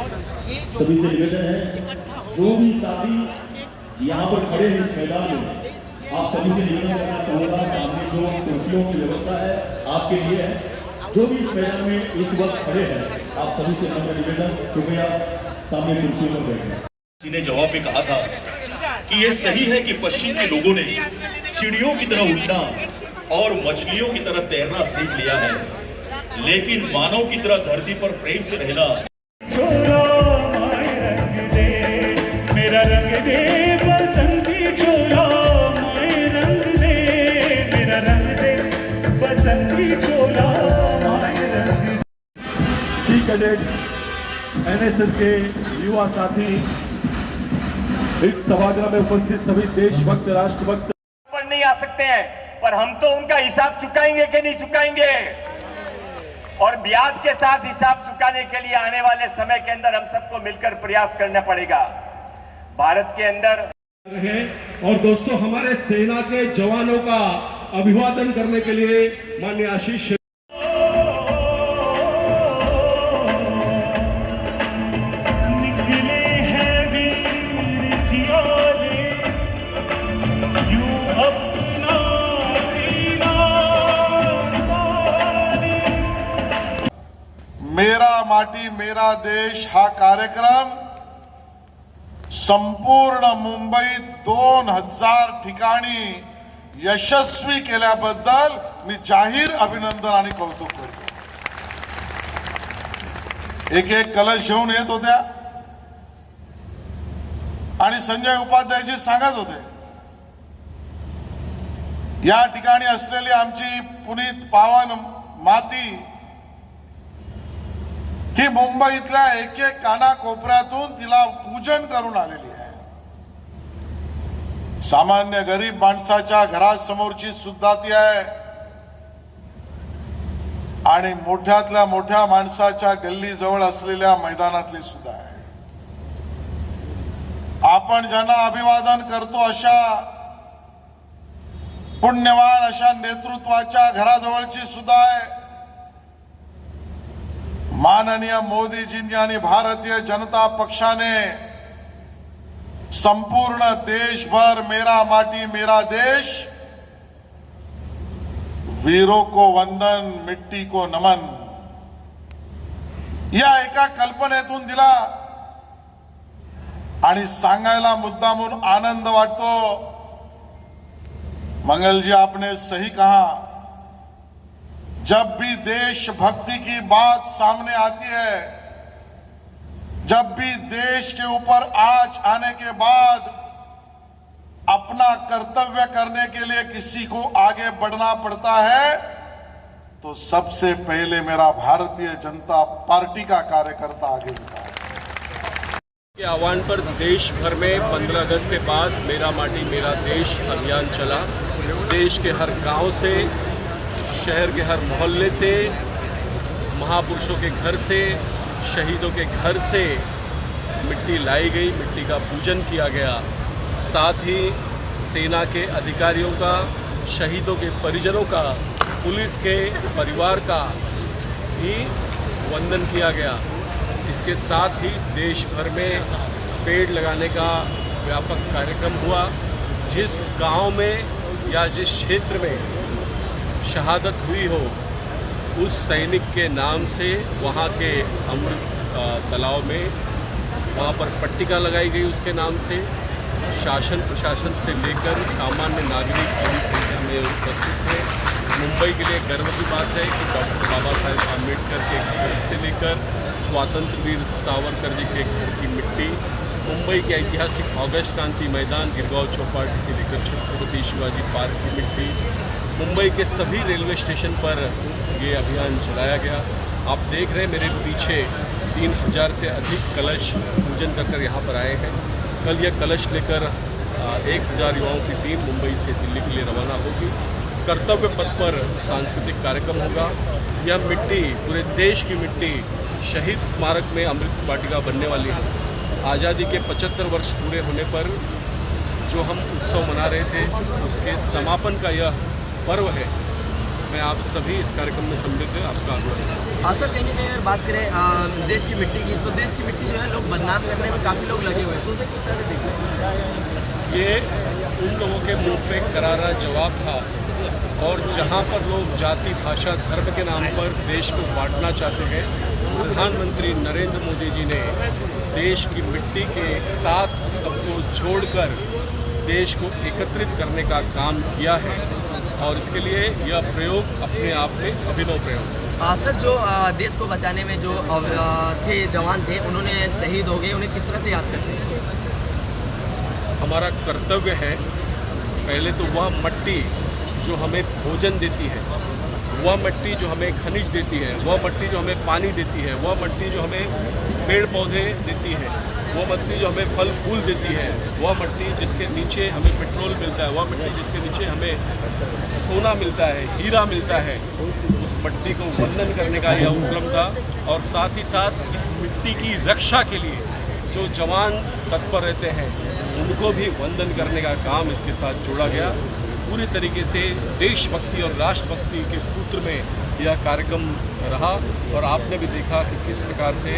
सभी से निवेदन है, जो भी साथी यहाँ पर खड़े हैं इस मैदान में, आप सभी से निवेदन करना चाहूँगा, सामने जो कुर्सियों की व्यवस्था है आपके लिए है। जो भी इस मैदान में इस वक्त खड़े हैं, आप सभी से नम्र निवेदन, कृपया सामने कुर्सियों पर बैठें। जी ने जवाब में कहा था कि ये सही है कि पश्चिम के लोगों ने चिड़ियों की तरह उड़ना और मछलियों की तरह तैरना सीख लिया है, लेकिन मानव की तरह धरती पर प्रेम से रहना। मेरा रंग दे बसंती चोला, माए रंग दे, मेरा रंग दे बसंती चोला, माए रंग दे। सी कैडेट्स, एनएसएस के युवा साथी, इस सभागृह में उपस्थित सभी देशभक्त, राष्ट्रभक्त पर नहीं आ सकते हैं, पर हम तो उनका हिसाब चुकाएंगे कि नहीं चुकाएंगे, और ब्याज के साथ हिसाब चुकाने के लिए आने वाले समय के अंदर हम सबको मिलकर प्रयास करना पड़ेगा। भारत के अंदर और दोस्तों, हमारे सेना के जवानों का अभिवादन करने के लिए माननीय आशीष निकले हैं वीर जियाले, यूं अपना सीना ताने। मेरा माटी मेरा देश हा कार्यक्रम संपूर्ण मुंबईत 2000 ठिकाणी यशस्वी केल्याबद्दल मी जाहीर अभिनंदन आणि कौतुक करतो। एक एक कलश घेऊन येत होत्या आणि संजय उपाध्यायजी सांगत होते, या ठिकाणी असलेली आमची पुनीत पावन माती ही मुंबईतल्या एक एक कानाकोपऱ्यातून तिला पूजन करून आलेली आहे। सामान्य गरीब माणसाच्या घरासमोरची सुद्धा ती आहे आणि मोठ्यातल्या मोठ्या माणसाच्या गल्लीजवळ असलेल्या मैदानातली सुद्धा आहे। आपण ज्यांना अभिवादन करतो अशा पुण्यवान अशा नेतृत्वाच्या घराजवळची सुद्धा आहे। माननीय मोदीजींनी आणि भारतीय जनता पक्षाने संपूर्ण देशभर मेरा माटी मेरा देश, वीरों को वंदन मिट्टी को नमन या एका कल्पनेतून दिला आणि सांगायला मुद्दा म्हणून आनंद वाटतो। मंगल जी, आपने सही कहा, जब भी देशभक्ति की बात सामने आती है, जब भी देश के ऊपर आज आने के बाद अपना कर्तव्य करने के लिए किसी को आगे बढ़ना पड़ता है, तो सबसे पहले मेरा भारतीय जनता पार्टी का कार्यकर्ता आगे बढ़ता है। के आह्वान पर देश भर में 15 अगस्त के बाद मेरा माटी मेरा देश अभियान चला। देश के हर गांव से, शहर के हर मोहल्ले से, महापुरुषों के घर से, शहीदों के घर से मिट्टी लाई गई, मिट्टी का पूजन किया गया। साथ ही सेना के अधिकारियों का, शहीदों के परिजनों का, पुलिस के परिवार का भी वंदन किया गया। इसके साथ ही देश भर में पेड़ लगाने का व्यापक कार्यक्रम हुआ। जिस गांव में या जिस क्षेत्र में शहादत हुई हो, उस सैनिक के नाम से वहाँ के अमृत तालाब में वहाँ पर पट्टिका लगाई गई उसके नाम से। शासन प्रशासन से लेकर सामान्य नागरिक बड़ी संख्या में उपस्थित थे। मुंबई के लिए गर्व की बात है कि डॉक्टर बाबा साहेब आम्बेडकर के घर से लेकर स्वातंत्र वीर सावरकर जी के घर की मिट्टी, मुंबई के ऐतिहासिक ऑगस्ट क्रांति मैदान, गिरगांव चौपाटी से लेकर छत्रपति शिवाजी पार्क की मिट्टी, मुंबई के सभी रेलवे स्टेशन पर ये अभियान चलाया गया। आप देख रहे हैं मेरे पीछे 3000 से अधिक कलश पूजन कर यहाँ पर आए हैं। कल यह कलश लेकर 1000 युवाओं की टीम मुंबई से दिल्ली के लिए रवाना होगी। कर्तव्य पथ पर सांस्कृतिक कार्यक्रम होगा। यह मिट्टी, पूरे देश की मिट्टी, शहीद स्मारक में अमृत वाटिका बनने वाली है। आज़ादी के 75 वर्ष पूरे होने पर जो हम उत्सव मना रहे थे, उसके समापन का यह पर्व है। मैं आप सभी इस कार्यक्रम में सम्मिलित हैं, आपका अभिनंदन। सर कहीं ना कहीं अगर बात करें देश की मिट्टी की, तो देश की मिट्टी जो है लोग बदनाम करने में काफ़ी लोग लगे हुए हैं, तो उसे किस तरह से देखते हैं? ये उन लोगों के मुंह पे करारा जवाब था, और जहाँ पर लोग जाति, भाषा, धर्म के नाम पर देश को बांटना चाहते हैं, प्रधानमंत्री नरेंद्र मोदी जी ने देश की मिट्टी के साथ सबको जोड़कर देश को एकत्रित करने का काम किया है, और इसके लिए यह प्रयोग अपने आप में अभिनव प्रयोग है। सर जो देश को बचाने में जो थे जवान थे, उन्होंने शहीद हो गए, उन्हें किस तरह से याद करते हैं? हमारा कर्तव्य है, पहले तो वह मट्टी जो हमें भोजन देती है, वह मिट्टी जो हमें खनिज देती है, वह मिट्टी जो हमें पानी देती है, वह मिट्टी जो हमें पेड़ पौधे देती है, वह मिट्टी जो हमें फल फूल देती है, वह मिट्टी जिसके नीचे हमें पेट्रोल मिलता है, वह मिट्टी जिसके नीचे हमें सोना मिलता है, हीरा मिलता है, उस मिट्टी को वंदन करने का यह उपक्रम था। और साथ ही साथ इस मिट्टी की रक्षा के लिए जो जवान तत्पर रहते हैं, उनको भी वंदन करने का काम इसके साथ जोड़ा गया। पूरी तरीके से देशभक्ति और राष्ट्रभक्ति के सूत्र में यह कार्यक्रम रहा, और आपने भी देखा कि किस प्रकार से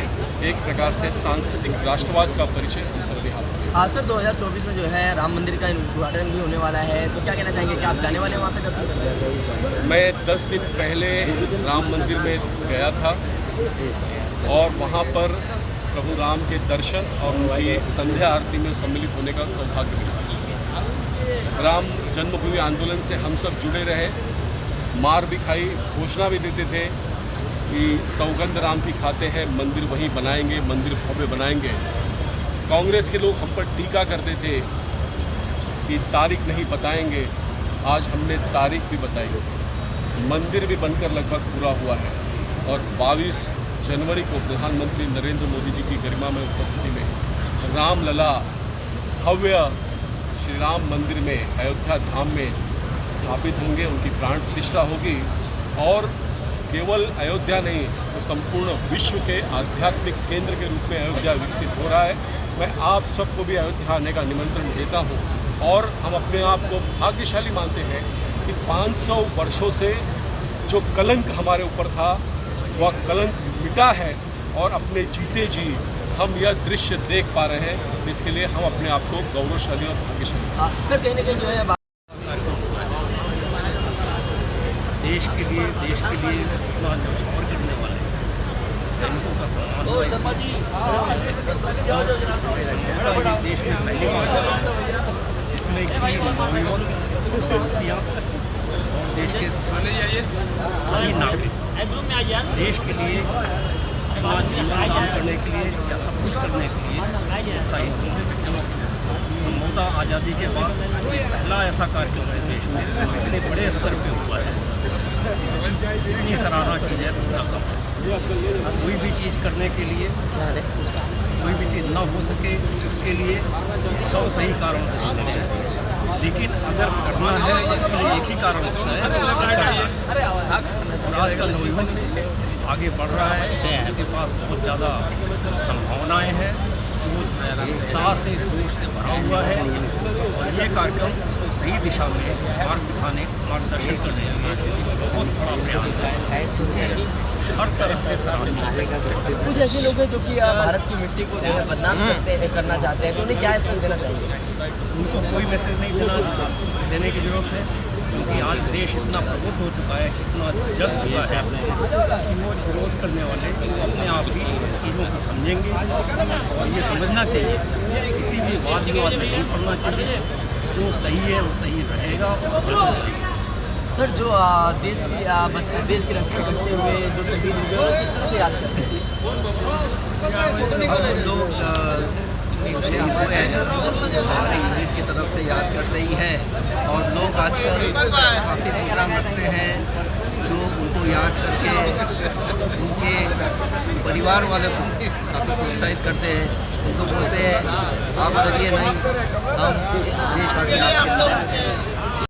एक प्रकार से सांस्कृतिक राष्ट्रवाद का परिचय हम सब दिखा। सर 2024 में जो है राम मंदिर का उद्घाटन भी होने वाला है, तो क्या कहना चाहेंगे कि आप जाने वाले हैं वहाँ पे दर्शन करने? मैं 10 दिन पहले राम मंदिर में गया था, और वहाँ पर प्रभु राम के दर्शन और उनकी संध्या आरती में सम्मिलित होने का सौभाग्य मिला। राम जन्मभूमि आंदोलन से हम सब जुड़े रहे, मार भी खाई, घोषणा भी देते थे कि सौगंध राम की खाते हैं, मंदिर वहीं बनाएंगे, मंदिर भव्य बनाएंगे। कांग्रेस के लोग हम पर टीका करते थे कि तारीख नहीं बताएंगे, आज हमने तारीख भी बताई, मंदिर भी बनकर लगभग पूरा हुआ है, और 22 जनवरी को प्रधानमंत्री नरेंद्र मोदी जी की गरिमा में उपस्थिति में रामलला भव्य श्री राम मंदिर में अयोध्या धाम में स्थापित होंगे, उनकी प्राण प्रतिष्ठा होगी, और केवल अयोध्या नहीं तो संपूर्ण विश्व के आध्यात्मिक केंद्र के रूप में अयोध्या विकसित हो रहा है। मैं आप सबको भी अयोध्या आने का निमंत्रण देता हूँ, और हम अपने आप को भाग्यशाली मानते हैं कि 500 वर्षों से जो कलंक हमारे ऊपर था, वह कलंक मिटा है, और अपने जीते जी हम यह दृश्य देख पा रहे हैं। इसके लिए हम अपने आप को गौरवशाली और भाग्यशाली। सर कहीं ना कहीं जो है देश के लिए अपना न्यौछावर करने वाले सैनिकों का सम्मान ये देश में पहली बार जिसमें कि नौजवान व्यक्तियाँ और देश के सभी नागरिक देश के लिए अपना जीवन दान करने के लिए या सब कुछ करने के लिए उत्साहित होंगे। संभवतः आज़ादी के बाद ये पहला ऐसा कार्यक्रम है देश में इतने बड़े स्तर पे हुआ है जिसकी जितनी सराहना की जाए उतना कम है। कोई भी चीज़ करने के लिए, कोई भी चीज़ ना हो सके उसके लिए 100 सही कारण हो सकते हैं, लेकिन अगर करना है तो इसके लिए एक ही कारण होता है तो उसको करना है। और आज का नौजवान आगे बढ़ रहा है, इसके पास बहुत ज़्यादा संभावनाएं हैं, वो उत्साह से जोश से भरा हुआ है, और ये कार्यक्रम उसको सही दिशा में मार्ग दिखाने, मार्गदर्शन करने के लिए बहुत बड़ा प्रयास है, क्योंकि हर तरह से सराहनीय है। कुछ ऐसे लोग हैं जो कि भारत की मिट्टी को जो है बदनाम करना चाहते हैं, तो उन्हें क्या मैसेज देना चाहिए? उनको कोई मैसेज नहीं देने की ज़रूरत है, क्योंकि आज देश इतना प्रबुद्ध हो चुका है, इतना जग चुका है कि वो विरोध करने वाले अपने आप ही चीज़ों को समझेंगे, और ये समझना चाहिए किसी भी वाद विवाद में नहीं पड़ना चाहिए, जो सही है वो सही रहेगा और जो सही है। सर जो देश की रक्षा करते हुए जो शहीद हुए वो किस तरह से याद करते हैं? लोग हमारे यूनिट की तरफ से याद कर रही है, और लोग आजकल काफ़ी प्रोग्राम रखते हैं जो उनको याद करके उनके परिवार वाले को काफ़ी प्रोत्साहित करते हैं। उनको बोलते हैं आप डरिए नहीं, हम देशवासी आपके